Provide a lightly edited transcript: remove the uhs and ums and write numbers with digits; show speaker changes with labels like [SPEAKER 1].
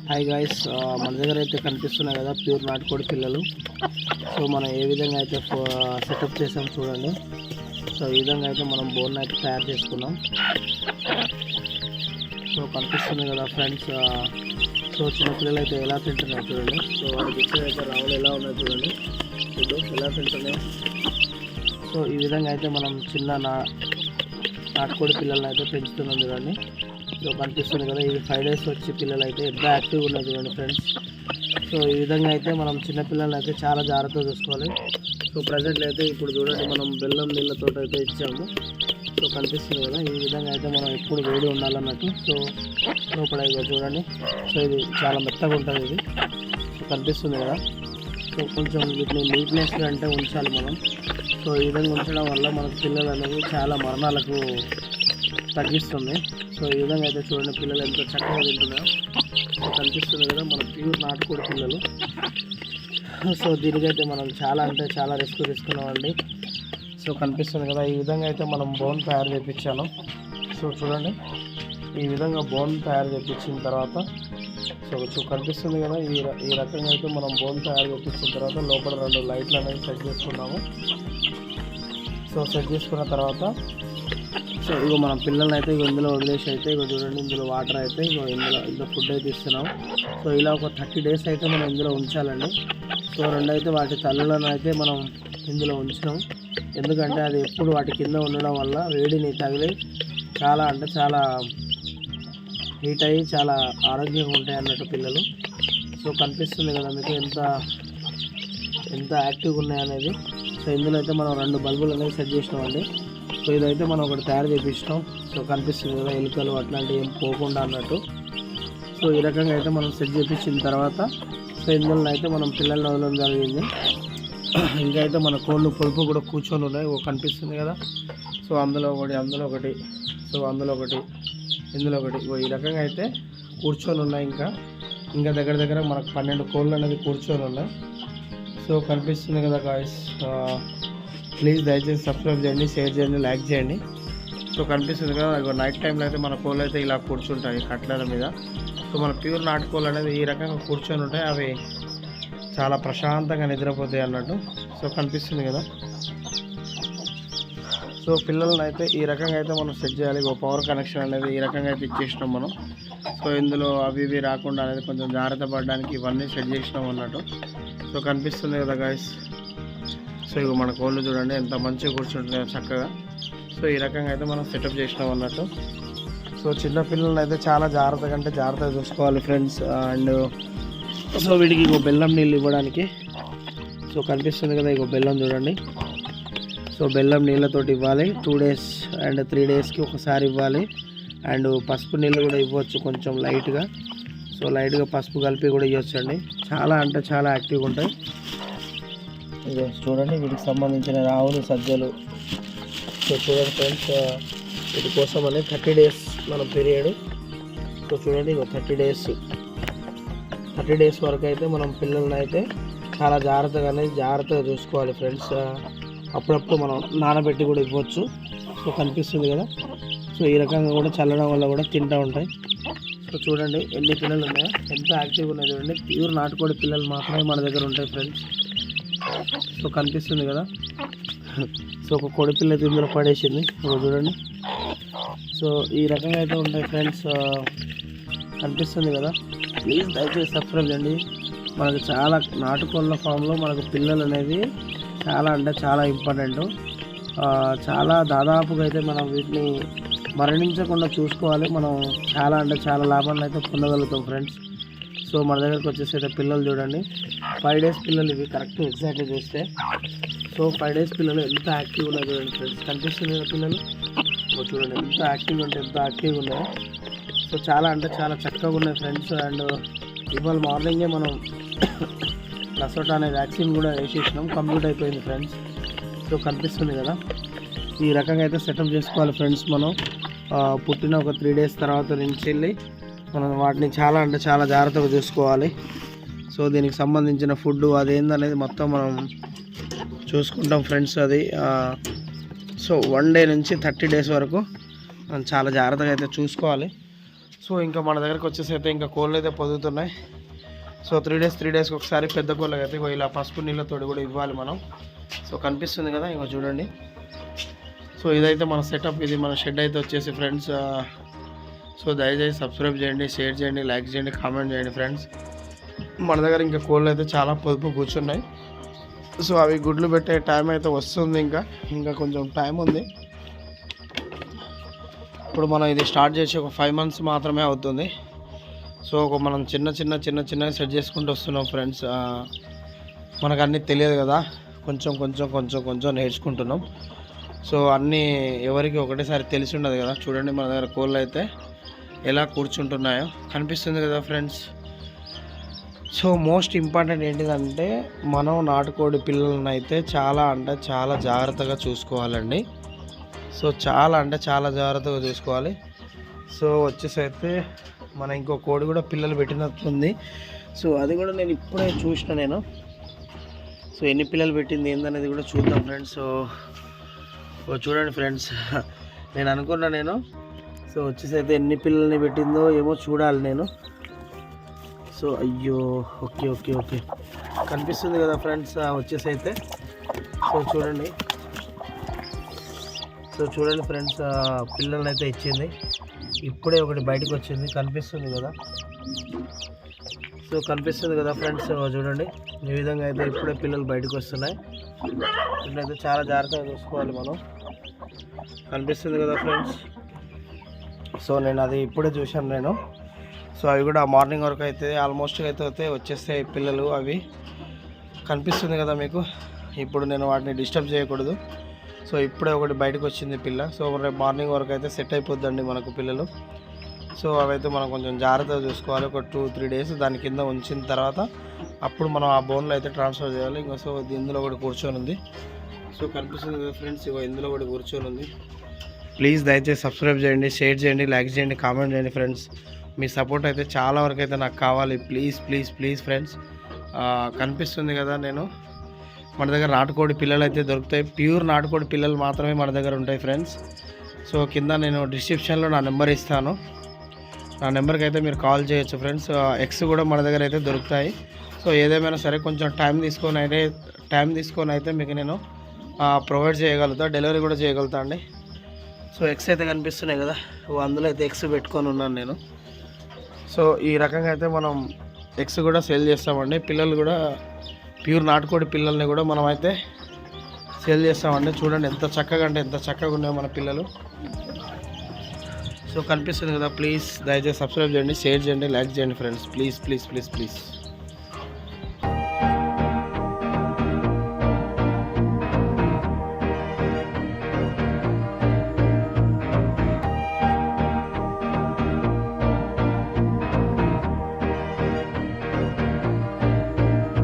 [SPEAKER 1] Hi guys, మన దగ్గర అయితే కనిపిస్తున్నాయి కదా ప్యూర్ నాటుకోడి పిల్లలు. సో మనం ఏ విధంగా అయితే సెటప్ చేసాం చూడండి. సో ఈ విధంగా అయితే మనం బోన్ అయితే తయారు చేసుకున్నాం. సో కనిపిస్తుంది కదా ఫ్రెండ్స్. సో చిన్నపిల్లలు అయితే ఎలా తింటున్నారు చూడండి. సో వాళ్ళకి ఇచ్చేదైతే రావులు ఎలా ఉన్నాయి చూడండి, ఇప్పుడు ఎలా తింటున్నాయి. సో ఈ విధంగా అయితే మనం చిన్న నాటుకోడి పిల్లల్ని అయితే పెంచుతున్నాం చూడండి. సో కనిపిస్తుంది కదా, ఇది 5 days వచ్చి పిల్లలు అయితే ఎంత యాక్టివ్గా ఉన్నాయి చూడండి ఫ్రెండ్స్. సో ఈ విధంగా అయితే మనం చిన్నపిల్లల్ని అయితే చాలా జాగ్రత్తగా చూసుకోవాలి. సో ప్రజెంట్ అయితే ఇప్పుడు చూడండి మనం బెల్లం నీళ్ళతో అయితే ఇచ్చాము. సో కనిపిస్తుంది కదా, ఈ విధంగా అయితే మనం ఎప్పుడు వేడి ఉండాలన్నట్టు. సో లోపల ఇదిగో చూడండి. సో ఇది చాలా మెత్తగా ఉంటుంది ఇది. సో కనిపిస్తుంది కదా. సో కొంచెం వీటిని నీట్నెస్గా అంటే ఉంచాలి మనం. సో ఈ విధంగా ఉంచడం వల్ల మనకు పిల్లలు అనేది చాలా మరణాలకు తగ్గిస్తుంది. సో ఈ విధంగా అయితే చూడండి పిల్లలు ఎంతో చక్కగా తింటున్నాయో. సో కనిపిస్తుంది కదా మన ప్యూర్ నాటుకోడి పిల్లలు. సో దీనికైతే మనం చాలా అంటే చాలా రిస్క్ తీసుకున్నామండి. సో కనిపిస్తుంది కదా, ఈ విధంగా అయితే మనం బోన్ తయారు చేయించాను. సో చూడండి ఈ విధంగా బోన్ తయారు చేయించిన తర్వాత సో కనిపిస్తుంది కదా, ఈ రకంగా అయితే మనం బోన్ తయారు చేయించిన తర్వాత లోపల 2 లైట్లు అనేది సెట్ చేసుకున్నాము. సో సెట్ చేసుకున్న తర్వాత సో ఇగో మనం పిల్లల్ని అయితే ఇందులో వదిలేసి అయితే ఇగో చూడండి, ఇందులో వాటర్ అయితే ఇందులో ఫుడ్ అయితే ఇస్తున్నాం. సో ఇలా ఒక 30 days అయితే మనం ఇందులో ఉంచాలండి. సో 2 అయితే వాటి తల్లులను అయితే మనం ఇందులో ఉంచినాం. ఎందుకంటే అది ఎప్పుడు వాటి కింద ఉండడం వల్ల వేడిని తగిలి చాలా అంటే చాలా హీట్ అయ్యి చాలా ఆరోగ్యంగా ఉంటాయి అన్నట్టు పిల్లలు. సో కనిపిస్తుంది కదా మీకు ఎంత యాక్టివ్గా ఉన్నాయనేది. సో ఇందులో అయితే మనం 2 బల్బులు అనేది సెట్ చేసినామండి. సో ఇదైతే మనం ఒకటి తయారు చేయించినాం. సో కనిపిస్తుంది కదా, ఎలుకలు అట్లాంటివి ఏం పోకుండా అన్నట్టు. సో ఈ రకంగా అయితే మనం సెట్ చేయించిన తర్వాత సో ఇందులో అయితే మనం పిల్లల్ని వదలడం జరిగింది. ఇంకా అయితే మన కోళ్ళు పొదుపు కూడా కూర్చొని ఉన్నాయి, కనిపిస్తుంది కదా. సో అందులో ఒకటి సో అందులో ఒకటి ఇందులో ఒకటి ఈ రకంగా అయితే కూర్చొని ఉన్నాయి. ఇంకా దగ్గర మనకు 12 కోళ్ళు అనేది కూర్చొని ఉన్నాయి. సో కనిపిస్తుంది కదా గాయ్స్. ప్లీజ్ దయచేసి సబ్స్క్రైబ్ చేయండి, షేర్ చేయండి, లైక్ చేయండి. సో కనిపిస్తుంది కదా, నైట్ టైంలో అయితే మన కోళ్ళు అయితే ఇలా కూర్చుంటాయి కట్లల మీద. సో మన ప్యూర్ నాటుకోళ్ళు అనేది ఈ రకంగా కూర్చొని ఉంటాయి. అవి చాలా ప్రశాంతంగా నిద్రపోతాయి అన్నట్టు. సో కనిపిస్తుంది కదా. సో పిల్లలను అయితే ఈ రకంగా అయితే మనం సెట్ చేయాలి. పవర్ కనెక్షన్ అనేది ఈ రకంగా అయితే ఇచ్చేసినాం మనం. సో ఇందులో అవి ఇవి రాకుండా అనేది కొంచెం జాగ్రత్త పడడానికి ఇవన్నీ సెట్ చేసినాం అన్నట్టు. సో కనిపిస్తుంది కదా గాయస్. సో ఇక మన కోళ్ళు చూడండి ఎంత మంచిగా కూర్చుంటున్నాయో చక్కగా. సో ఈ రకంగా అయితే మనం సెటప్ చేసినాం అన్నట్టు. సో చిన్న పిల్లల్ని అయితే చాలా జాగ్రత్తగా చూసుకోవాలి ఫ్రెండ్స్. అండ్ సో వీడికి బెల్లం నీళ్ళు ఇవ్వడానికి సో కనిపిస్తుంది కదా, బెల్లం చూడండి. సో బెల్లం నీళ్ళతోటి ఇవ్వాలి. 2 days అండ్ 3 daysకి ఒకసారి ఇవ్వాలి. అండ్ పసుపు నీళ్ళు కూడా ఇవ్వచ్చు కొంచెం లైట్గా. సో లైట్గా పసుపు కలిపి కూడా ఇవ్వచ్చు అండి. చాలా అంటే చాలా యాక్టివ్గా ఉంటాయి. ఇదో చూడండి వీటికి సంబంధించిన రావులు సజ్జలు. సో చూడండి ఫ్రెండ్స్, వీటి కోసం అని 30 days మన పీరియడ్. సో చూడండి 30 days వరకు అయితే మనం పిల్లల్ని అయితే చాలా జాగ్రత్తగా చూసుకోవాలి ఫ్రెండ్స్. అప్పుడప్పుడు మనం నానబెట్టి కూడా ఇవ్వచ్చు. సో కనిపిస్తుంది కదా. సో ఈ రకంగా కూడా చల్లడం వల్ల కూడా తింటూ ఉంటాయి. సో చూడండి ఎన్ని పిల్లలు ఉన్నాయో, ఎంత యాక్టివ్గా ఉన్నాయి చూడండి. ప్యూర్ నాటుకోడి పిల్లలు మాత్రమే మన దగ్గర ఉంటాయి ఫ్రెండ్స్. సో కనిపిస్తుంది కదా. సో ఒక కోడి పిల్ల అయితే ఇందులో పడేసింది చూడండి. సో ఈ రకంగా అయితే ఉంటాయి ఫ్రెండ్స్. కనిపిస్తుంది కదా. ప్లీజ్ దయచేసి సబ్స్క్రైబ్ చేయండి. మనకు చాలా నాటుకోళ్ళ ఫామ్లో మనకు పిల్లలు అనేది చాలా అంటే చాలా ఇంపార్టెంట్. చాలా దాదాపుగా అయితే మనం వీటిని మరణించకుండా చూసుకోవాలి. మనం చాలా అంటే చాలా లాభాలను అయితే పొందగలుగుతాం ఫ్రెండ్స్. సో మన దగ్గరకు వచ్చేసి అయితే పిల్లలు చూడండి, 5 days పిల్లలు ఇవి కరెక్ట్ ఎగ్జాక్ట్గా చూస్తే. సో 5 days పిల్లలు ఎంత యాక్టివ్గా ఉన్నాయి చూడండి ఫ్రెండ్స్. కనిపిస్తుంది కదా పిల్లలు చూడండి ఎంత యాక్టివ్గా ఉన్నాయో. సో చాలా అంటే చాలా చక్కగా ఉన్నాయి ఫ్రెండ్స్. అండ్ ఇవాళ మార్నింగే మనం లసోటా అనే వ్యాక్సిన్ కూడా వేసేసినాం, కంప్లీట్ అయిపోయింది ఫ్రెండ్స్. సో కనిపిస్తుంది కదా, ఈ రకంగా అయితే సెటప్ చేసుకోవాలి ఫ్రెండ్స్. మనం పుట్టిన ఒక 3 days తర్వాత నుంచి వెళ్ళి మనం వాటిని చాలా అంటే చాలా జాగ్రత్తగా చూసుకోవాలి. సో దీనికి సంబంధించిన ఫుడ్ అదేందనేది మొత్తం మనం చూసుకుంటాం ఫ్రెండ్స్. అది సో 1 day నుంచి 30 days వరకు మనం చాలా జాగ్రత్తగా అయితే చూసుకోవాలి. సో ఇంకా మన దగ్గరకు వచ్చేసి అయితే ఇంకా కోళ్ళు అయితే పొదుగుతున్నాయి. సో 3 డేస్కి ఒకసారి పెద్ద కోళ్ళకి అయితే ఇలా పసుపు నీళ్ళతోటి కూడా ఇవ్వాలి మనం. సో కనిపిస్తుంది కదా, ఇంకో చూడండి. సో ఇదైతే మన సెటప్, ఇది మన షెడ్ అయితే వచ్చేసి ఫ్రెండ్స్. సో దయచేసి సబ్స్క్రైబ్ చేయండి, షేర్ చేయండి, లైక్ చేయండి, కామెంట్ చేయండి ఫ్రెండ్స్. మన దగ్గర ఇంకా కోళ్ళు అయితే చాలా పొదుపు కూర్చున్నాయి. సో అవి గుడ్లు పెట్టే టైం అయితే వస్తుంది, ఇంకా కొంచెం టైం ఉంది. ఇప్పుడు మనం ఇది స్టార్ట్ చేసి ఒక 5 months మాత్రమే అవుతుంది. సో మనం చిన్నగా సెట్ చేసుకుంటూ వస్తున్నాం ఫ్రెండ్స్. మనకు అన్నీ తెలియదు కదా, కొంచెం నేర్చుకుంటున్నాం. సో అన్నీ ఎవరికి ఒకటేసారి తెలిసి ఉండదు కదా. చూడండి మన దగ్గర కోళ్ళు అయితే ఎలా కూర్చుంటున్నాయో కనిపిస్తుంది కదా ఫ్రెండ్స్. సో మోస్ట్ ఇంపార్టెంట్ ఏంటిదంటే మనం నాటుకోడి పిల్లలను అయితే చాలా జాగ్రత్తగా చూసుకోవాలండి. సో చాలా జాగ్రత్తగా చూసుకోవాలి. సో వచ్చేసి అయితే మన ఇంకో కోడి కూడా పిల్లలు పెట్టినట్టుంది. సో అది కూడా నేను ఇప్పుడే చూసిన. సో ఎన్ని పిల్లలు పెట్టింది ఏందనేది కూడా చూద్దాం ఫ్రెండ్స్. సో చూడండి ఫ్రెండ్స్, నేను అనుకున్నా సో వచ్చేసి అయితే ఎన్ని పిల్లల్ని పెట్టిందో ఏమో చూడాలి నేను. సో అయ్యో, ఓకే కనిపిస్తుంది కదా ఫ్రెండ్స్ వచ్చేసి అయితే. సో చూడండి ఫ్రెండ్స్, పిల్లల్ని అయితే ఇచ్చింది. ఇప్పుడే ఒకటి బయటకు వచ్చింది, కనిపిస్తుంది కదా. సో కనిపిస్తుంది కదా ఫ్రెండ్స్, చూడండి ఈ విధంగా అయితే ఇప్పుడే పిల్లలు బయటకు వస్తున్నాయి. ఇట్లయితే చాలా జాగ్రత్తగా చూసుకోవాలి మనం. కనిపిస్తుంది కదా ఫ్రెండ్స్. సో నేను అది ఇప్పుడే చూశాను. సో అవి కూడా మార్నింగ్ వరకు అయితే ఆల్మోస్ట్ అయితే వచ్చేస్తాయి పిల్లలు. అవి కనిపిస్తుంది కదా మీకు. ఇప్పుడు నేను వాటిని డిస్టర్బ్ చేయకూడదు. సో ఇప్పుడే ఒకటి బయటకు వచ్చింది పిల్ల. సో రేపు మార్నింగ్ వరకు అయితే సెట్ అయిపోద్దండి మనకు పిల్లలు. సో అవైతే మనం కొంచెం జాగ్రత్తగా చూసుకోవాలి. ఒక 2-3 days దాని కింద ఉంచిన తర్వాత అప్పుడు మనం ఆ బోన్లో అయితే ట్రాన్స్ఫర్ చేయాలి. ఇంకా సో ఇందులో ఒకటి కూర్చొని ఉంది. సో కనిపిస్తుంది కదా ఫ్రెండ్స్, ఇందులో ఒకటి కూర్చొని ఉంది. ప్లీజ్ దయచేసి సబ్స్క్రైబ్ చేయండి, షేర్ చేయండి, లైక్ చేయండి, కామెంట్ చేయండి ఫ్రెండ్స్. మీ సపోర్ట్ అయితే చాలా వరకు అయితే నాకు కావాలి. Please friends. కనిపిస్తుంది కదా, మన దగ్గర నాటుకోడి పిల్లలు అయితే దొరుకుతాయి. ప్యూర్ నాటుకోడి పిల్లలు మాత్రమే మన దగ్గర ఉంటాయి ఫ్రెండ్స్. సో కింద నేను డిస్క్రిప్షన్లో నా నెంబర్ ఇస్తాను. నా నెంబర్కి అయితే మీరు కాల్ చేయొచ్చు ఫ్రెండ్స్. ఎగ్స్ కూడా మన దగ్గర అయితే దొరుకుతాయి. సో ఏదేమైనా సరే కొంచెం టైం తీసుకొని అయితే మీకు నేను ప్రొవైడ్ చేయగలుగుతా, డెలివరీ కూడా చేయగలుగుతా అండి. సో ఎగ్స్ అయితే కనిపిస్తున్నాయి కదా, అందులో అయితే ఎగ్స్ పెట్టుకొని ఉన్నాను నేను. సో ఈ రకంగా అయితే మనం ఎగ్స్ కూడా సేల్ చేస్తామండి. పిల్లలు కూడా ప్యూర్ నాటుకోడి పిల్లల్ని కూడా మనం అయితే సేల్ చేస్తామండి. చూడండి ఎంత చక్కగా ఉన్నాయో మన పిల్లలు. సో కనిపిస్తుంది కదా. ప్లీజ్ దయచేసి సబ్స్క్రైబ్ చేయండి, షేర్ చేయండి, లైక్ చేయండి ఫ్రెండ్స్. ప్లీజ్.